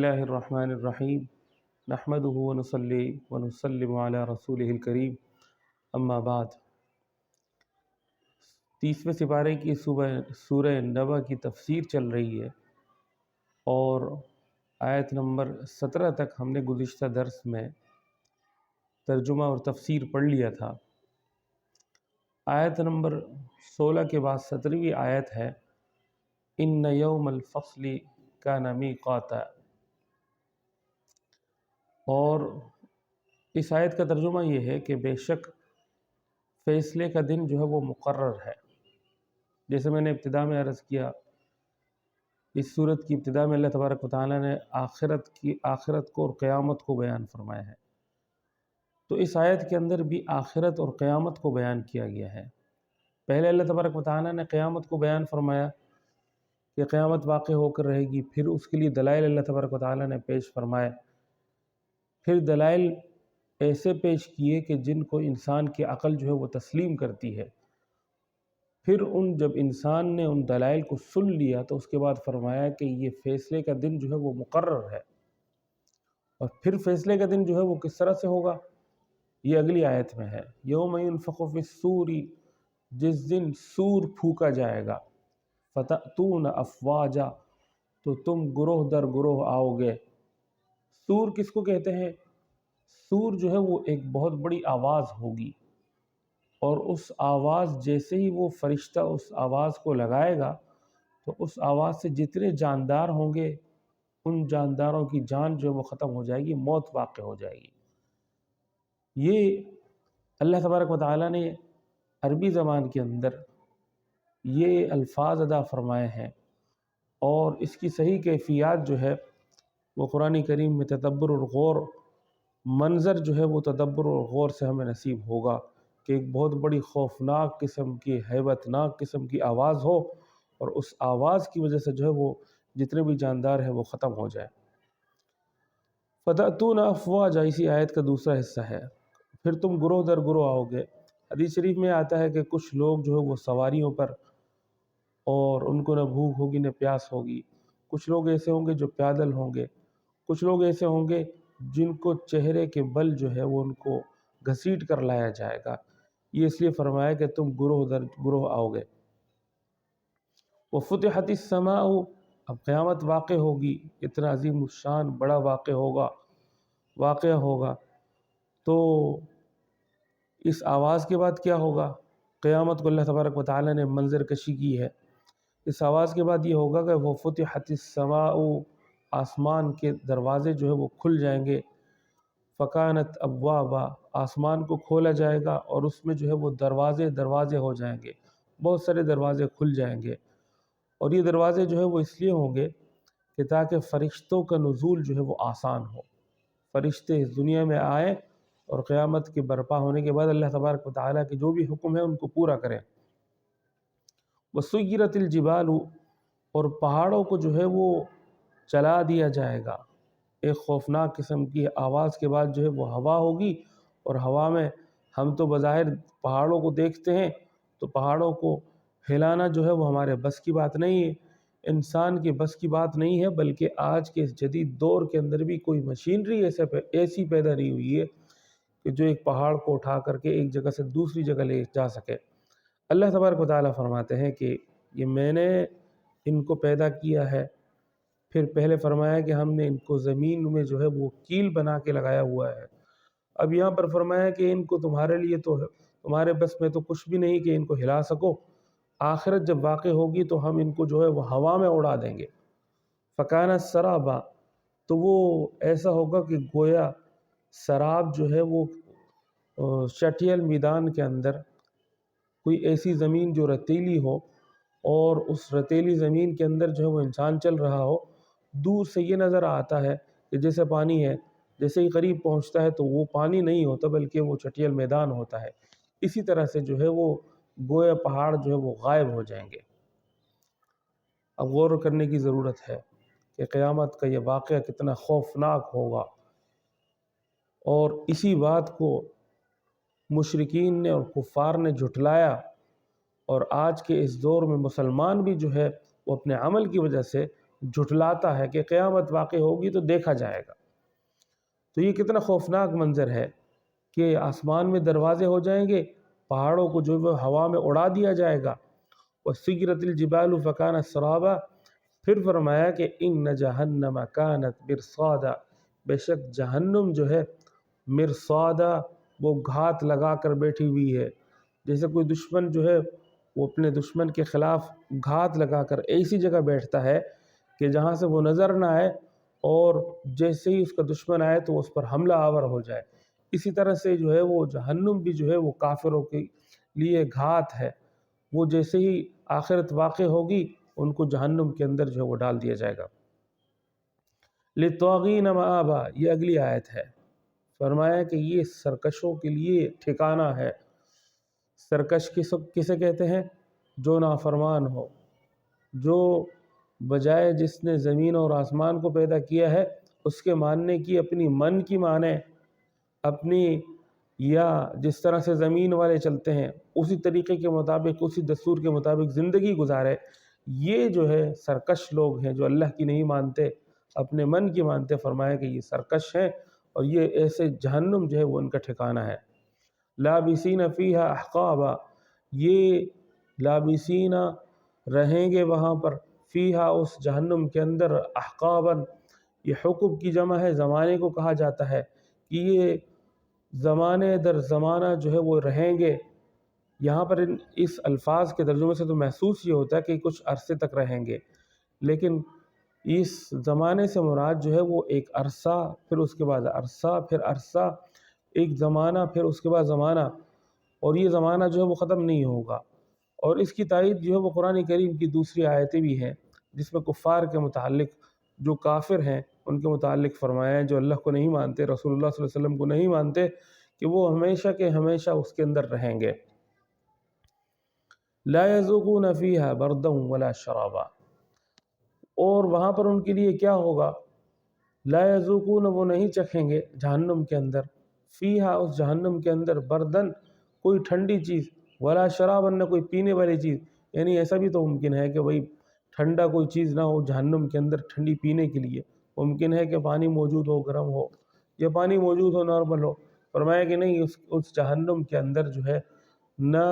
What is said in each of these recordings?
اللہ الرحمن الرحیم نحمدہ ونصلی ونسلم علی رسولہ الکریم اما بعد۔ 30ویں سپارے کی سورہ نبأ کی تفسیر چل رہی ہے اور آیت نمبر 17 تک ہم نے گزشتہ درس میں ترجمہ اور تفسیر پڑھ لیا تھا۔ آیت نمبر 16 کے بعد 17ویں آیت ہے ان یوم الفصل کان میقاتا، اور اس آیت کا ترجمہ یہ ہے کہ بے شک فیصلے کا دن جو ہے وہ مقرر ہے۔ جیسے میں نے ابتدا میں عرض کیا، اس صورت کی ابتدا میں اللہ تبارک و تعالیٰ نے آخرت کو اور قیامت کو بیان فرمایا ہے، تو اس آیت کے اندر بھی آخرت اور قیامت کو بیان کیا گیا ہے۔ پہلے اللہ تبارک و تعالیٰ نے قیامت کو بیان فرمایا کہ قیامت واقع ہو کر رہے گی، پھر اس کے لیے دلائل اللہ تبارک و تعالیٰ نے پیش فرمائے، پھر دلائل ایسے پیش کیے کہ جن کو انسان کی عقل جو ہے وہ تسلیم کرتی ہے۔ پھر جب انسان نے ان دلائل کو سن لیا تو اس کے بعد فرمایا کہ یہ فیصلے کا دن جو ہے وہ مقرر ہے، اور پھر فیصلے کا دن جو ہے وہ کس طرح سے ہوگا یہ اگلی آیت میں ہے۔ یوم ینفخ فی الصور، جس دن سور پھونکا جائے گا، فتأتون افواجا، تو تم گروہ در گروہ آؤ گے۔ سور کس کو کہتے ہیں؟ سور جو ہے وہ ایک بہت بڑی آواز ہوگی، اور اس آواز جیسے ہی وہ فرشتہ اس آواز کو لگائے گا تو اس آواز سے جتنے جاندار ہوں گے ان جانداروں کی جان جو ہے وہ ختم ہو جائے گی، موت واقع ہو جائے گی۔ یہ اللہ تبارک و تعالیٰ نے عربی زبان کے اندر یہ الفاظ ادا فرمائے ہیں، اور اس کی صحیح کیفیات جو ہے وہ قرآن کریم میں تدبر اور غور، منظر جو ہے وہ تدبر اور غور سے ہمیں نصیب ہوگا کہ ایک بہت بڑی خوفناک قسم کی، ہیبت ناک قسم کی آواز ہو، اور اس آواز کی وجہ سے جو ہے وہ جتنے بھی جاندار ہیں وہ ختم ہو جائے۔ فتأتون افواجا اسی آیت کا دوسرا حصہ ہے، پھر تم گروہ در گروہ آؤ گے۔ حدیث شریف میں آتا ہے کہ کچھ لوگ جو ہے وہ سواریوں پر، اور ان کو نہ بھوک ہوگی نہ پیاس ہوگی۔ کچھ لوگ ایسے ہوں گے جو پیدل ہوں گے، کچھ لوگ ایسے ہوں گے جن کو چہرے کے بل جو ہے وہ ان کو گھسیٹ کر لایا جائے گا۔ یہ اس لیے فرمایا کہ تم گروہ در گروہ آؤ گے۔ وفتحت السماء، اب قیامت واقع ہوگی، اتنا عظیم الشان بڑا واقعہ ہوگا، تو اس آواز کے بعد کیا ہوگا؟ قیامت کو اللہ تبارک و تعالیٰ نے منظر کشی کی ہے۔ اس آواز کے بعد یہ ہوگا کہ وفتحت السماء، آسمان کے دروازے جو ہے وہ کھل جائیں گے۔ فکانت ابوابا، آسمان کو کھولا جائے گا اور اس میں جو ہے وہ دروازے ہو جائیں گے، بہت سارے دروازے کھل جائیں گے، اور یہ دروازے جو ہے وہ اس لیے ہوں گے کہ تاکہ فرشتوں کا نزول جو ہے وہ آسان ہو، فرشتے اس دنیا میں آئیں اور قیامت کے برپا ہونے کے بعد اللہ تبارک و تعالیٰ کے جو بھی حکم ہے ان کو پورا کریں۔ وسیرت الجبال، اور پہاڑوں کو جو ہے وہ چلا دیا جائے گا۔ ایک خوفناک قسم کی آواز کے بعد جو ہے وہ ہوا ہوگی، اور ہوا میں ہم تو بظاہر پہاڑوں کو دیکھتے ہیں تو پہاڑوں کو ہلانا جو ہے وہ ہمارے بس کی بات نہیں ہے، انسان کے بس کی بات نہیں ہے، بلکہ آج کے اس جدید دور کے اندر بھی کوئی مشینری ایسی پیدا نہیں ہوئی ہے کہ جو ایک پہاڑ کو اٹھا کر کے ایک جگہ سے دوسری جگہ لے جا سکے۔ اللہ تبارک و تعالیٰ فرماتے ہیں کہ یہ میں نے ان کو پیدا کیا ہے، پھر پہلے فرمایا کہ ہم نے ان کو زمین میں جو ہے وہ کیل بنا کے لگایا ہوا ہے، اب یہاں پر فرمایا کہ ان کو تمہارے لیے تو تمہارے بس میں تو کچھ بھی نہیں کہ ان کو ہلا سکو، آخرت جب واقع ہوگی تو ہم ان کو جو ہے وہ ہوا میں اڑا دیں گے۔ فکانہ سرابا، تو وہ ایسا ہوگا کہ گویا سراب جو ہے وہ چٹیل میدان کے اندر کوئی ایسی زمین جو رتیلی ہو، اور اس رتیلی زمین کے اندر جو ہے وہ انسان چل رہا ہو، دور سے یہ نظر آتا ہے کہ جیسے پانی ہے، جیسے ہی قریب پہنچتا ہے تو وہ پانی نہیں ہوتا بلکہ وہ چٹیل میدان ہوتا ہے۔ اسی طرح سے جو ہے وہ گویا پہاڑ جو ہے وہ غائب ہو جائیں گے۔ اب غور کرنے کی ضرورت ہے کہ قیامت کا یہ واقعہ کتنا خوفناک ہوگا، اور اسی بات کو مشرکین نے اور کفار نے جھٹلایا، اور آج کے اس دور میں مسلمان بھی جو ہے وہ اپنے عمل کی وجہ سے جھٹلاتا ہے کہ قیامت واقع ہوگی تو دیکھا جائے گا۔ تو یہ کتنا خوفناک منظر ہے کہ آسمان میں دروازے ہو جائیں گے، پہاڑوں کو جو وہ ہوا میں اڑا دیا جائے گا۔ وَسُيِّرَتِ الْجِبَالُ فَكَانَتْ سَرَابًا، پھر فرمایا کہ اِنَّ جَهَنَّمَ كَانَتْ مِرْصَادًا، بے شک جہنم جو ہے مرصادا، وہ گھات لگا کر بیٹھی ہوئی ہے۔ جیسے کوئی دشمن جو ہے وہ اپنے دشمن کے خلاف گھات لگا کر ایسی جگہ بیٹھتا ہے کہ جہاں سے وہ نظر نہ آئے، اور جیسے ہی اس کا دشمن آئے تو اس پر حملہ آور ہو جائے۔ اسی طرح سے جو ہے وہ جہنم بھی جو ہے وہ کافروں کے لیے گھات ہے۔ وہ جیسے ہی آخرت واقع ہوگی ان کو جہنم کے اندر جو ہے وہ ڈال دیا جائے گا۔ لِلطَّاغِينَ مَآبًا، یہ اگلی آیت ہے۔ فرمایا کہ یہ سرکشوں کے لیے ٹھکانہ ہے۔ سرکش کسے کہتے ہیں؟ جو نافرمان ہو، جو بجائے جس نے زمین اور آسمان کو پیدا کیا ہے اس کے ماننے کی اپنی من کی مانے، اپنی یا جس طرح سے زمین والے چلتے ہیں اسی طریقے کے مطابق، اسی دستور کے مطابق زندگی گزارے۔ یہ جو ہے سرکش لوگ ہیں جو اللہ کی نہیں مانتے، اپنے من کی مانتے۔ فرمایا کہ یہ سرکش ہیں اور یہ ایسے جہنم جو ہے وہ ان کا ٹھکانہ ہے۔ لابسین فیہا احقابا، یہ لابسین رہیں گے وہاں پر، فیہا اس جہنم کے اندر، احقابا یہ حقب کی جمع ہے، زمانے کو کہا جاتا ہے کہ یہ زمانے در زمانہ جو ہے وہ رہیں گے۔ یہاں پر اس الفاظ کے ترجمے سے تو محسوس یہ ہوتا ہے کہ کچھ عرصے تک رہیں گے، لیکن اس زمانے سے مراد جو ہے وہ ایک عرصہ، پھر اس کے بعد عرصہ، پھر عرصہ، ایک زمانہ، پھر اس کے بعد زمانہ، اور یہ زمانہ جو ہے وہ ختم نہیں ہوگا۔ اور اس کی تائید جو ہے وہ قرآن کریم کی دوسری آیتیں بھی ہیں جس میں کفار کے متعلق، جو کافر ہیں ان کے متعلق فرمایا ہے، جو اللہ کو نہیں مانتے، رسول اللہ صلی اللہ علیہ وسلم کو نہیں مانتے، کہ وہ ہمیشہ کے ہمیشہ اس کے اندر رہیں گے۔ لا يذوقون فیہا بردا ولا شرابا، اور وہاں پر ان کے لیے کیا ہوگا؟ لا یذوقون، وہ نہیں چکھیں گے جہنم کے اندر، فیہا اس جہنم کے اندر، بردن کوئی ٹھنڈی چیز، ولا شرابا نہ کوئی پینے والی چیز۔ یعنی ایسا بھی تو ممکن ہے کہ بھئی ٹھنڈا کوئی چیز نہ ہو جہنم کے اندر ٹھنڈی پینے کے لیے، ممکن ہے کہ پانی موجود ہو، گرم ہو، یا پانی موجود ہو نارمل ہو۔ فرمایا کہ نہیں، اس جہنم کے اندر جو ہے نہ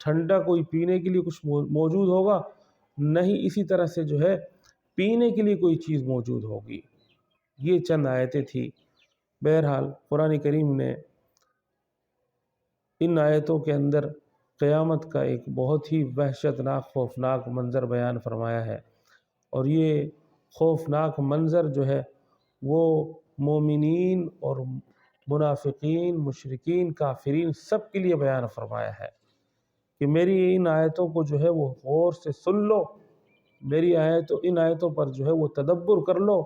ٹھنڈا کوئی پینے کے لیے کچھ موجود ہوگا، نہ ہی اسی طرح سے جو ہے پینے کے لیے کوئی چیز موجود ہوگی۔ یہ چند آیتیں تھی۔ بہرحال قرآن کریم نے ان آیتوں کے اندر قیامت کا ایک بہت ہی وحشتناک، خوفناک منظر بیان فرمایا ہے، اور یہ خوفناک منظر جو ہے وہ مومنین اور منافقین، مشرکین، کافرین سب کے لیے بیان فرمایا ہے کہ میری ان آیتوں کو جو ہے وہ غور سے سن لو، میری ان آیتوں پر جو ہے وہ تدبر کر لو۔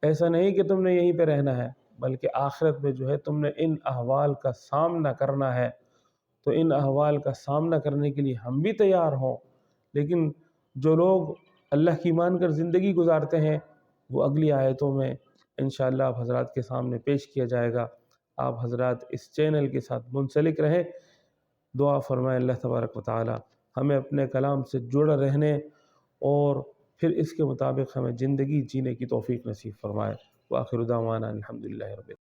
ایسا نہیں کہ تم نے یہیں پہ رہنا ہے، بلکہ آخرت میں جو ہے تم نے ان احوال کا سامنا کرنا ہے۔ تو ان احوال کا سامنا کرنے کے لیے ہم بھی تیار ہوں، لیکن جو لوگ اللہ کی مان کر زندگی گزارتے ہیں وہ اگلی آیتوں میں انشاءاللہ آپ حضرات کے سامنے پیش کیا جائے گا۔ آپ حضرات اس چینل کے ساتھ منسلک رہیں۔ دعا فرمائے اللہ تبارک و تعالی ہمیں اپنے کلام سے جڑے رہنے اور پھر اس کے مطابق ہمیں زندگی جینے کی توفیق نصیب فرمائے۔ وآخر دعوانا الحمدللہ رب العالمین۔